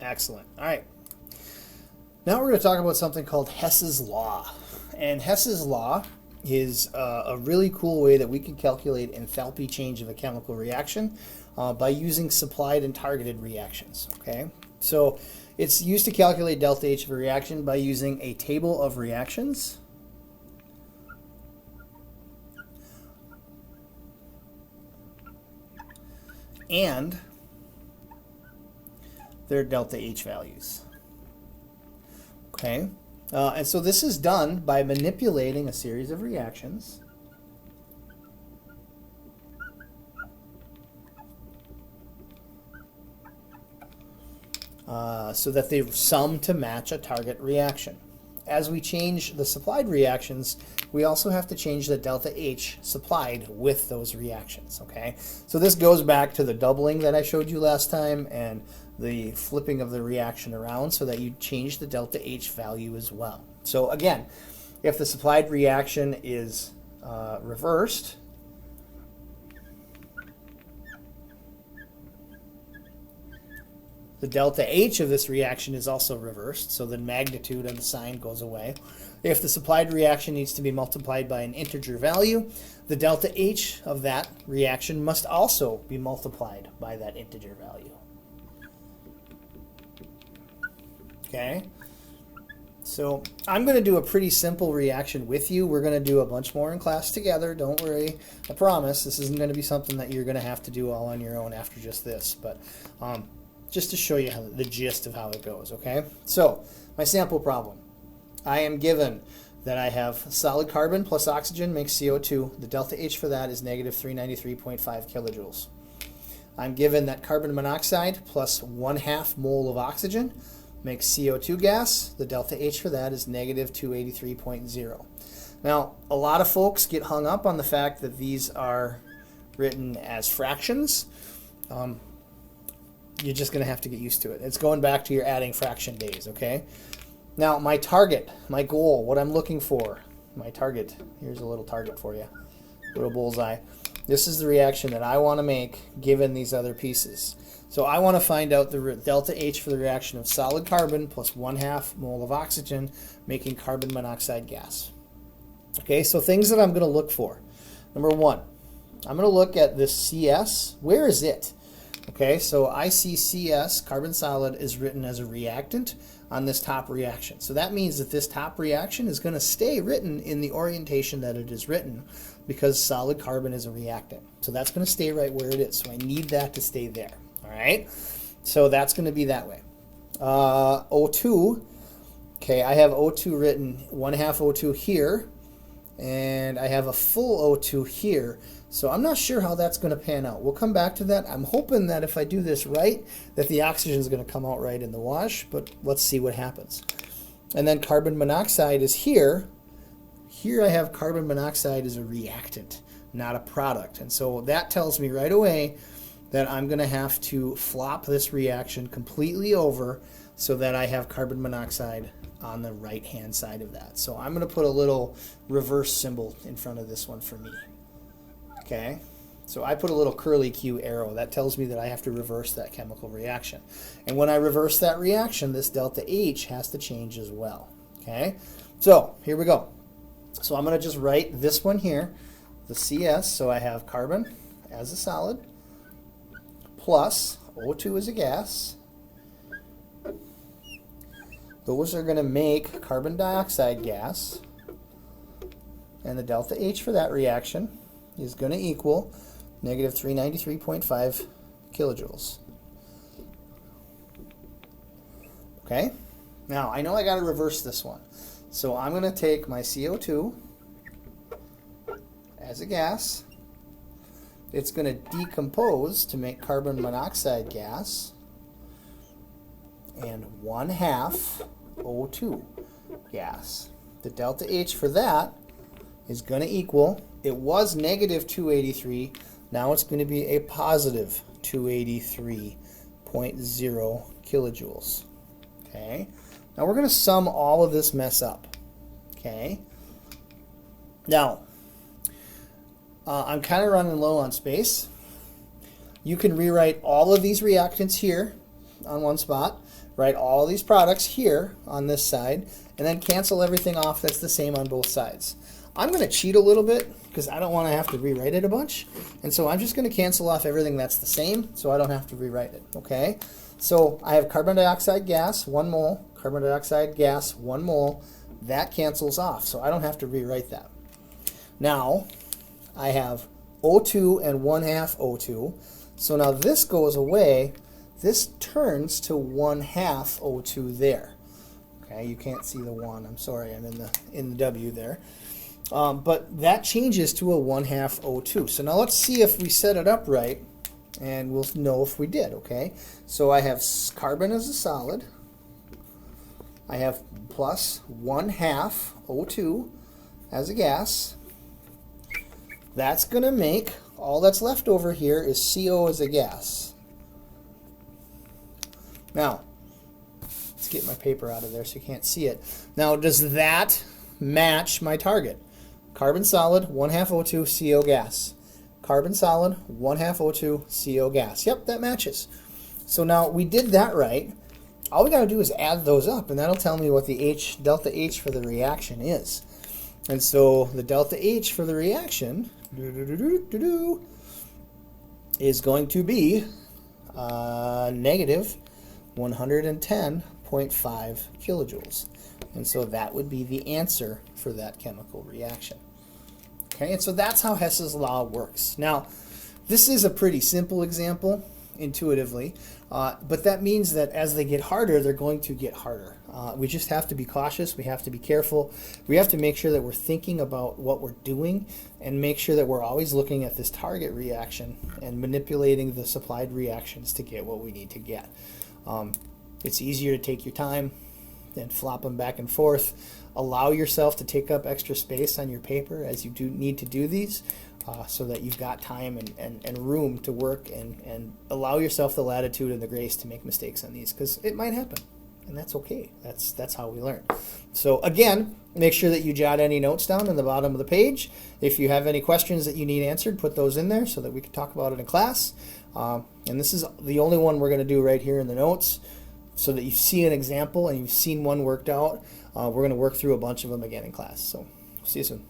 Excellent. All right. Now we're going to talk about something called Hess's law. And Hess's law is a really cool way that we can calculate enthalpy change of a chemical reaction by using supplied and targeted reactions. Okay, so it's used to calculate delta H of a reaction by using a table of reactions and their delta H values. Okay, and so this is done by manipulating a series of reactions so that they sum to match a target reaction. As we change the supplied reactions, we also have to change the delta H supplied with those reactions. Okay, so this goes back to the doubling that I showed you last time and the flipping of the reaction around so that you change the delta H value as well. So again, if the supplied reaction is reversed, the delta H of this reaction is also reversed, so the magnitude and the sign goes away. If the supplied reaction needs to be multiplied by an integer value, the delta H of that reaction must also be multiplied by that integer value. Okay, so I'm going to do a pretty simple reaction with you. We're going to do a bunch more in class together. Don't worry, I promise. This isn't going to be something that you're going to have to do all on your own after just this, but just to show you the gist of how it goes. Okay, so my sample problem. I am given that I have solid carbon plus oxygen makes CO2. The delta H for that is negative 393.5 kilojoules. I'm given that carbon monoxide plus 1/2 mole of oxygen makes CO2 gas. The delta H for that is negative 283.0. Now, a lot of folks get hung up on the fact that these are written as fractions. You're just going to have to get used to it. It's going back to your adding fraction days, okay? Now, my target, my goal, what I'm looking for, my target, here's a little target for you, little bullseye. This is the reaction that I want to make given these other pieces. So I want to find out the delta H for the reaction of solid carbon plus 1/2 mole of oxygen making carbon monoxide gas. Okay, so things that I'm going to look for. Number one, I'm going to look at this CS. Where is it? Okay, so I see CS, carbon solid, is written as a reactant on this top reaction. So that means that this top reaction is going to stay written in the orientation that it is written because solid carbon is a reactant. So that's going to stay right where it is. So I need that to stay there. All right, so that's going to be that way. O2, okay, I have O2 written 1/2 O2 here, and I have a full O2 here. So I'm not sure how that's going to pan out. We'll come back to that. I'm hoping that if I do this right, that the oxygen is going to come out right in the wash, but let's see what happens. And then carbon monoxide is here. Here I have carbon monoxide as a reactant, not a product. And so that tells me right away that I'm going to have to flop this reaction completely over so that I have carbon monoxide on the right-hand side of that. So I'm going to put a little reverse symbol in front of this one for me. Okay, so I put a little curly Q arrow. That tells me that I have to reverse that chemical reaction. And when I reverse that reaction, this delta H has to change as well. Okay, so here we go. So I'm going to just write this one here, the CS. So I have carbon as a solid plus O2 as a gas. Those are going to make carbon dioxide gas. And the delta H for that reaction is going to equal negative 393.5 kilojoules. Okay, now I know I got to reverse this one. So I'm going to take my CO2 as a gas. It's going to decompose to make carbon monoxide gas and 1/2 O2 gas. The delta H for that is going to equal, it was negative 283, now it's going to be a positive 283.0 kilojoules. Okay, now we're going to sum all of this mess up. Okay, now I'm kind of running low on space. You can rewrite all of these reactants here on one spot, write all these products here on this side, and then cancel everything off that's the same on both sides. I'm going to cheat a little bit because I don't want to have to rewrite it a bunch, and so I'm just going to cancel off everything that's the same so I don't have to rewrite it, okay? So I have carbon dioxide gas, 1 mole, carbon dioxide gas, 1 mole. That cancels off, so I don't have to rewrite that. Now, I have O2 and 1/2 O2. So now this goes away. This turns to 1/2 O2 there. Okay, you can't see the 1. I'm sorry, I'm in the W there. But that changes to a 1/2 O2. So now let's see if we set it up right, and we'll know if we did, okay? So I have carbon as a solid. I have plus 1/2 O2 as a gas. That's going to make, all that's left over here is CO as a gas. Now, let's get my paper out of there so you can't see it. Now, does that match my target? Carbon solid, 1/2 O2, CO gas. Carbon solid, 1/2 O2, CO gas. Yep, that matches. So now we did that right. All we got to do is add those up, and that'll tell me what the H, delta H for the reaction is. And so the delta H for the reaction is going to be negative 110.5 kilojoules. And so that would be the answer for that chemical reaction. Okay, and so that's how Hess's law works. Now, this is a pretty simple example intuitively, but that means that as they get harder, they're going to get harder. We just have to be cautious. We have to be careful. We have to make sure that we're thinking about what we're doing and make sure that we're always looking at this target reaction and manipulating the supplied reactions to get what we need to get. It's easier to take your time and flop them back and forth. Allow yourself to take up extra space on your paper as you do need to do these, so that you've got time and room to work, and allow yourself the latitude and the grace to make mistakes on these, because it might happen, and that's okay. That's how we learn. So again, make sure that you jot any notes down in the bottom of the page. If you have any questions that you need answered, put those in there so that we can talk about it in class. And this is the only one we're going to do right here in the notes, so that you see an example and you've seen one worked out. We're going to work through a bunch of them again in class. So see you soon.